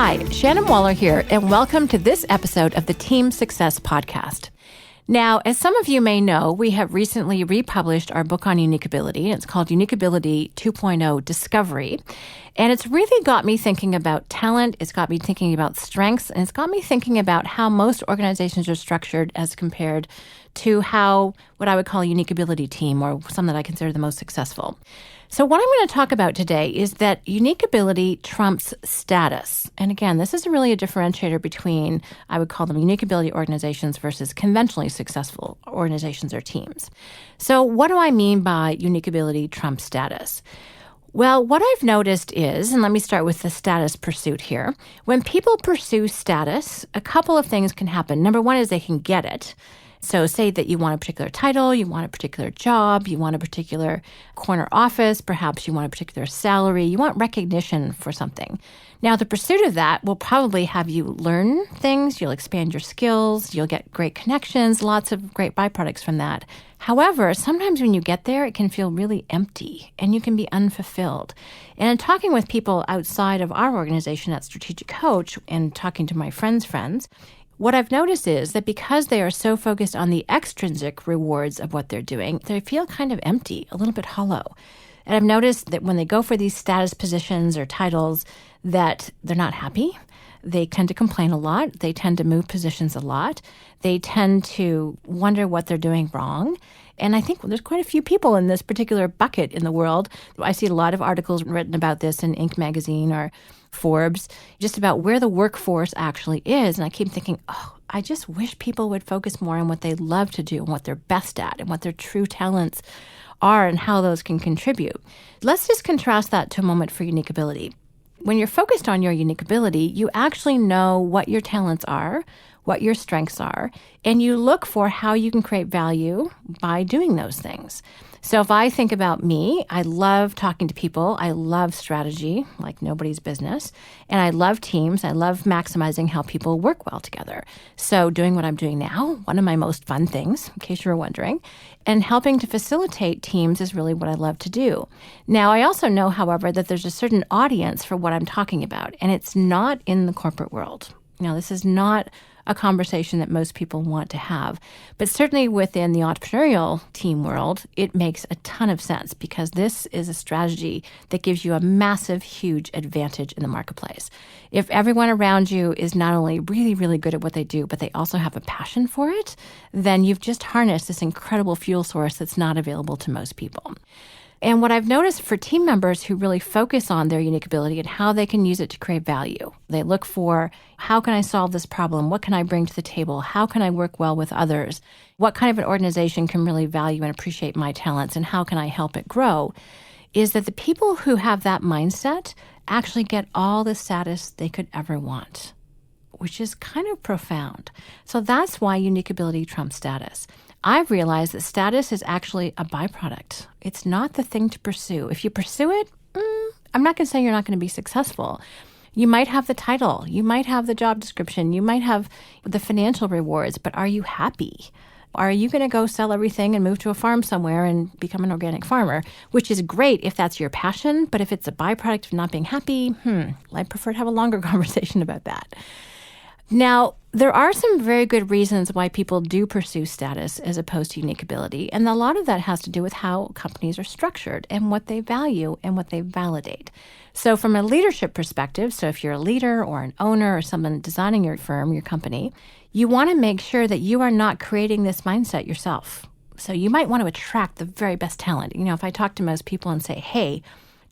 Hi, Shannon Waller here, and welcome to this episode of the Team Success Podcast. Now, as some of you may know, we have recently republished our book on unique ability, and it's called Unique Ability 2.0 Discovery. And it's really got me thinking about talent, it's got me thinking about strengths, and it's got me thinking about how most organizations are structured as compared to how what I would call a unique ability team, or some that I consider the most successful. So what I'm going to talk about today is that unique ability trumps status. And again, this is really a differentiator between, I would call them unique ability organizations versus conventionally successful organizations or teams. So what do I mean by unique ability trumps status? Well, what I've noticed is, and let me start with the status pursuit here. When people pursue status, a couple of things can happen. Number one is they can get it. So say that you want a particular title, you want a particular job, you want a particular corner office, perhaps you want a particular salary, you want recognition for something. Now, the pursuit of that will probably have you learn things, you'll expand your skills, you'll get great connections, lots of great byproducts from that. However, sometimes when you get there, it can feel really empty and you can be unfulfilled. And in talking with people outside of our organization at Strategic Coach and talking to my friends' friends, what I've noticed is that because they are so focused on the extrinsic rewards of what they're doing, they feel kind of empty, a little bit hollow. And I've noticed that when they go for these status positions or titles, that they're not happy. They tend to complain a lot. They tend to move positions a lot. They tend to wonder what they're doing wrong. And I think there's quite a few people in this particular bucket in the world. I see a lot of articles written about this in Inc. magazine or Forbes, just about where the workforce actually is. And I keep thinking, I just wish people would focus more on what they love to do and what they're best at and what their true talents are and how those can contribute. Let's just contrast that to a moment for unique ability. When you're focused on your unique ability, you actually know what your talents are, what your strengths are, and you look for how you can create value by doing those things. So if I think about me, I love talking to people. I love strategy like nobody's business. And I love teams. I love maximizing how people work well together. So doing what I'm doing now, one of my most fun things, in case you were wondering, and helping to facilitate teams is really what I love to do. Now, I also know, however, that there's a certain audience for what I'm talking about, and it's not in the corporate world. Now, this is not a conversation that most people want to have. But certainly within the entrepreneurial team world, it makes a ton of sense because this is a strategy that gives you a massive, huge advantage in the marketplace. If everyone around you is not only really, really good at what they do, but they also have a passion for it, then you've just harnessed this incredible fuel source that's not available to most people. And what I've noticed for team members who really focus on their unique ability and how they can use it to create value, they look for, how can I solve this problem? What can I bring to the table? How can I work well with others? What kind of an organization can really value and appreciate my talents? And how can I help it grow? Is that the people who have that mindset actually get all the status they could ever want, which is kind of profound. So that's why unique ability trumps status. I've realized that status is actually a byproduct. It's not the thing to pursue. If you pursue it, I'm not going to say you're not going to be successful. You might have the title. You might have the job description. You might have the financial rewards, but are you happy? Are you going to go sell everything and move to a farm somewhere and become an organic farmer, which is great if that's your passion, but if it's a byproduct of not being happy, I'd prefer to have a longer conversation about that. Now, there are some very good reasons why people do pursue status as opposed to unique ability, and a lot of that has to do with how companies are structured and what they value and what they validate. So from a leadership perspective, so if you're a leader or an owner or someone designing your firm, your company, you want to make sure that you are not creating this mindset yourself. So you might want to attract the very best talent. If I talk to most people and say, hey,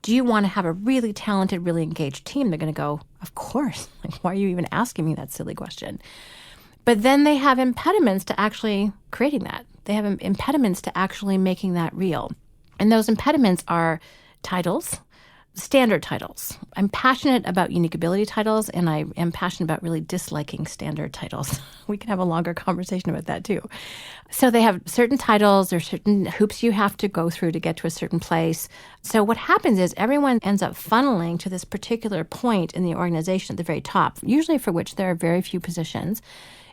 do you want to have a really talented, really engaged team? They're going to go, of course. Why are you even asking me that silly question? But then they have impediments to actually creating that. They have impediments to actually making that real. And those impediments are titles, standard titles. I'm passionate about unique ability titles, and I am passionate about really disliking standard titles. We can have a longer conversation about that too. So they have certain titles, there's certain hoops you have to go through to get to a certain place. So what happens is everyone ends up funneling to this particular point in the organization at the very top, usually for which there are very few positions.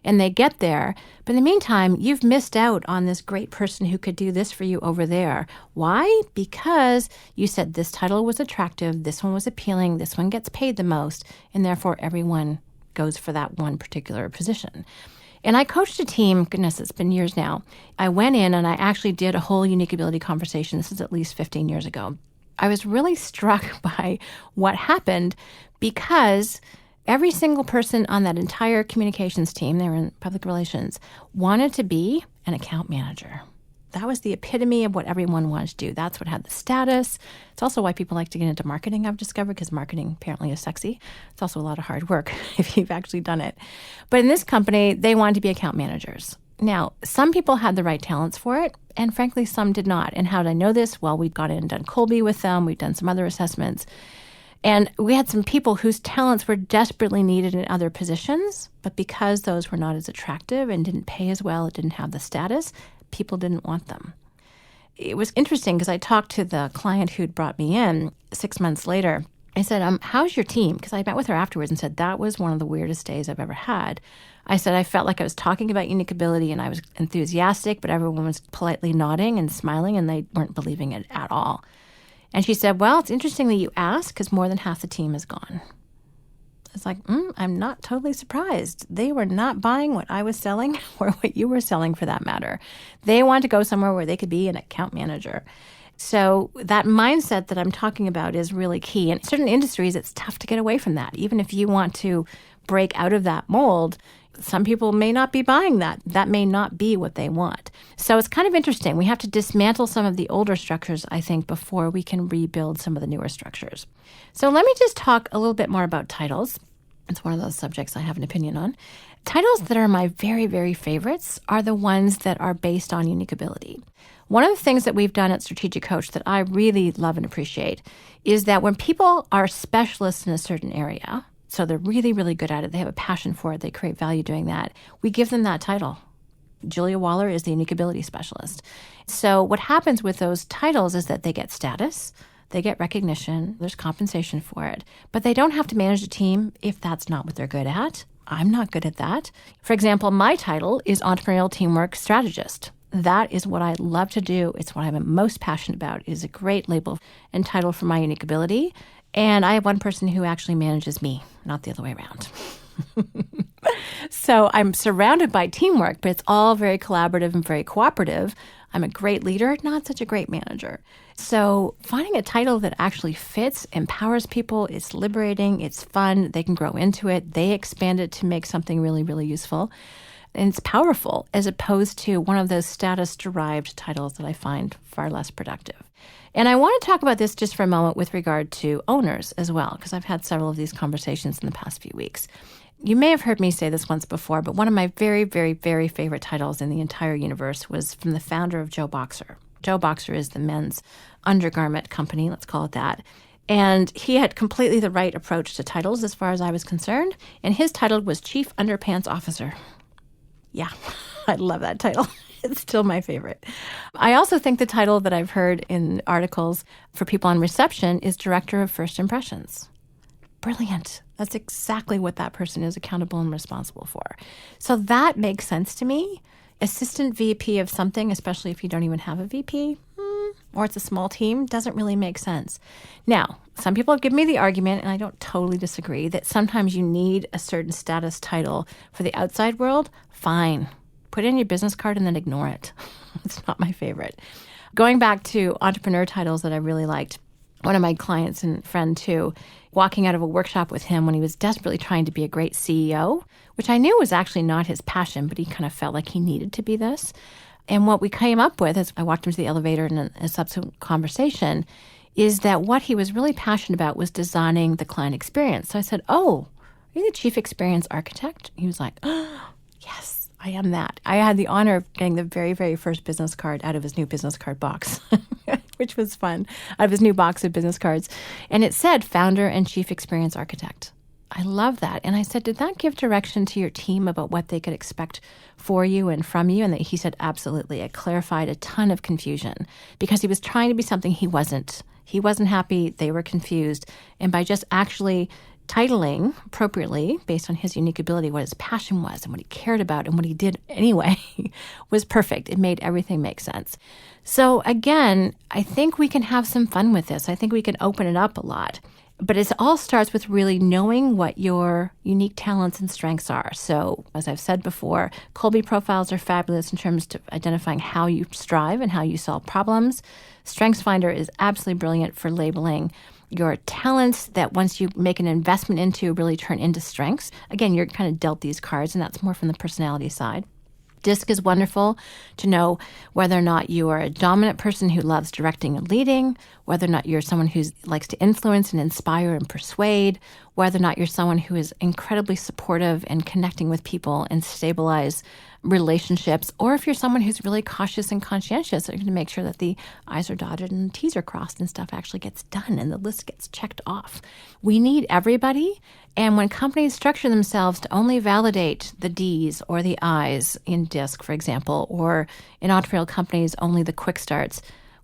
and they get there. But in the meantime, you've missed out on this great person who could do this for you over there. Why? Because you said this title was attractive, this one was appealing, this one gets paid the most, and therefore everyone goes for that one particular position. And I coached a team, goodness, it's been years now. I went in and I actually did a whole unique ability conversation. This is at least 15 years ago. I was really struck by what happened because every single person on that entire communications team, they were in public relations, wanted to be an account manager. That was the epitome of what everyone wanted to do. That's what had the status. It's also why people like to get into marketing, I've discovered, because marketing apparently is sexy. It's also a lot of hard work if you've actually done it. But in this company, they wanted to be account managers. Now, some people had the right talents for it, and frankly, some did not. And how did I know this? Well, we'd gone in and done Colby with them. We'd done some other assessments. And we had some people whose talents were desperately needed in other positions, but because those were not as attractive and didn't pay as well, it didn't have the status, people didn't want them. It was interesting because I talked to the client who'd brought me in 6 months later. I said, how's your team? Because I met with her afterwards and said, that was one of the weirdest days I've ever had. I said, I felt like I was talking about unique ability and I was enthusiastic, but everyone was politely nodding and smiling and they weren't believing it at all. And she said, well, it's interesting that you ask because more than half the team is gone. It's like, I'm not totally surprised. They were not buying what I was selling or what you were selling for that matter. They wanted to go somewhere where they could be an account manager. So that mindset that I'm talking about is really key. In certain industries, it's tough to get away from that. Even if you want to break out of that mold, some people may not be buying that. That may not be what they want. So it's kind of interesting. We have to dismantle some of the older structures, I think, before we can rebuild some of the newer structures. So let me just talk a little bit more about titles. It's one of those subjects I have an opinion on. Titles that are my very, very favorites are the ones that are based on unique ability. One of the things that we've done at Strategic Coach that I really love and appreciate is that when people are specialists in a certain area, so they're really, really good at it, they have a passion for it, they create value doing that, we give them that title. Julia Waller is the unique ability specialist. So what happens with those titles is that they get status, they get recognition, there's compensation for it, but they don't have to manage a team if that's not what they're good at. I'm not good at that. For example, my title is Entrepreneurial Teamwork Strategist. That is what I love to do. It's what I'm most passionate about. It is a great label and title for my unique ability. And I have one person who actually manages me, not the other way around. So I'm surrounded by teamwork, but it's all very collaborative and very cooperative. I'm a great leader, not such a great manager. So finding a title that actually fits, empowers people, it's liberating, it's fun, they can grow into it, they expand it to make something really, really useful. And it's powerful as opposed to one of those status-derived titles that I find far less productive. And I want to talk about this just for a moment with regard to owners as well, because I've had several of these conversations in the past few weeks. You may have heard me say this once before, but one of my very, very, very favorite titles in the entire universe was from the founder of Joe Boxer. Joe Boxer is the men's undergarment company, let's call it that. And he had completely the right approach to titles as far as I was concerned. And his title was Chief Underpants Officer. Yeah, I love that title. It's still my favorite. I also think the title that I've heard in articles for people on reception is Director of First Impressions. Brilliant. That's exactly what that person is accountable and responsible for. So that makes sense to me. Assistant VP of something, especially if you don't even have a VP, or it's a small team, doesn't really make sense. Now, some people have given me the argument, and I don't totally disagree, that sometimes you need a certain status title for the outside world. Fine. Put it in your business card and then ignore it. It's not my favorite. Going back to entrepreneur titles that I really liked, one of my clients and friend too, walking out of a workshop with him when he was desperately trying to be a great CEO, which I knew was actually not his passion, but he kind of felt like he needed to be this. And what we came up with as I walked him to the elevator in a subsequent conversation is that what he was really passionate about was designing the client experience. So I said, oh, are you the chief experience architect? He was like, oh, yes, I am that. I had the honor of getting the very, very first business card out of his new business card box, which was fun, out of his new box of business cards. And it said founder and chief experience architect. I love that. And I said, did that give direction to your team about what they could expect for you and from you? And that he said, absolutely. It clarified a ton of confusion because he was trying to be something he wasn't. He wasn't happy. They were confused. And by just actually titling appropriately based on his unique ability, what his passion was and what he cared about and what he did anyway was perfect. It made everything make sense. So again, I think we can have some fun with this. I think we can open it up a lot. But it all starts with really knowing what your unique talents and strengths are. So as I've said before, Kolbe profiles are fabulous in terms of identifying how you strive and how you solve problems. StrengthsFinder is absolutely brilliant for labeling your talents that once you make an investment into really turn into strengths. Again, you're kind of dealt these cards, and that's more from the personality side. DISC is wonderful to know whether or not you are a dominant person who loves directing and leading, whether or not you're someone who likes to influence and inspire and persuade, whether or not you're someone who is incredibly supportive and connecting with people and stabilize relationships, or if you're someone who's really cautious and conscientious, you're going to make sure that the I's are dotted and the T's are crossed and stuff actually gets done and the list gets checked off. We need everybody. And when companies structure themselves to only validate the D's or the I's in DISC, for example, or in entrepreneurial companies, only the quick starts,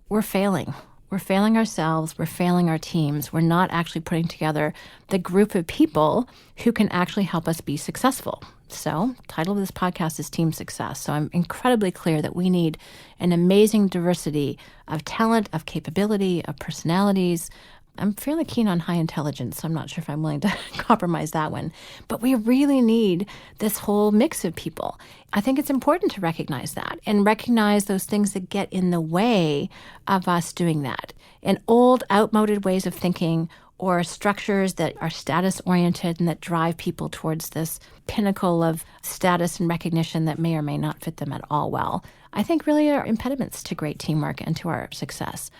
we're failing. We're failing ourselves. We're failing our teams. We're not actually putting together the group of people who can actually help us be successful. So, the title of this podcast is Team Success. So I'm incredibly clear that we need an amazing diversity of talent, of capability, of personalities. I'm fairly keen on high intelligence, so I'm not sure if I'm willing to compromise that one. But we really need this whole mix of people. I think it's important to recognize that and recognize those things that get in the way of us doing that. And old, outmoded ways of thinking or structures that are status-oriented and that drive people towards this pinnacle of status and recognition that may or may not fit them at all well, I think really are impediments to great teamwork and to our success.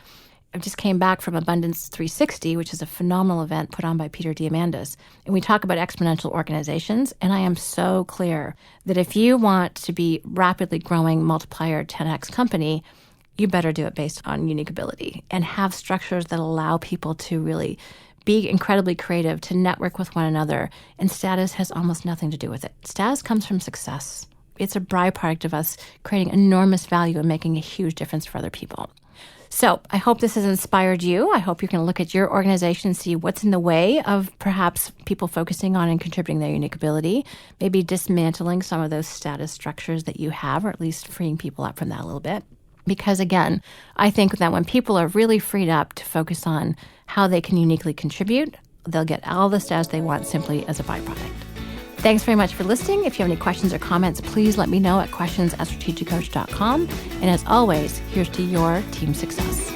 I just came back from Abundance 360, which is a phenomenal event put on by Peter Diamandis. And we talk about exponential organizations. And I am so clear that if you want to be rapidly growing multiplier 10x company, you better do it based on unique ability and have structures that allow people to really be incredibly creative, to network with one another. And status has almost nothing to do with it. Status comes from success. It's a byproduct of us creating enormous value and making a huge difference for other people. So I hope this has inspired you. I hope you're going to look at your organization and see what's in the way of perhaps people focusing on and contributing their unique ability, maybe dismantling some of those status structures that you have, or at least freeing people up from that a little bit. Because again, I think that when people are really freed up to focus on how they can uniquely contribute, they'll get all the status they want simply as a byproduct. Thanks very much for listening. If you have any questions or comments, please let me know at questions@strategiccoach.com. And as always, here's to your team success.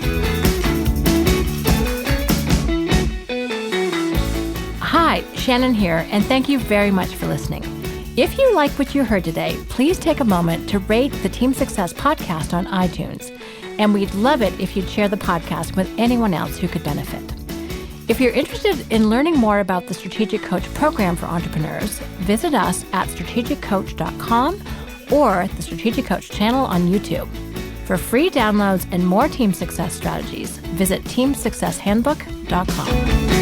Hi, Shannon here, and thank you very much for listening. If you like what you heard today, please take a moment to rate the Team Success podcast on iTunes. And we'd love it if you'd share the podcast with anyone else who could benefit. If you're interested in learning more about the Strategic Coach program for entrepreneurs, visit us at strategiccoach.com or the Strategic Coach channel on YouTube. For free downloads and more team success strategies, visit teamsuccesshandbook.com.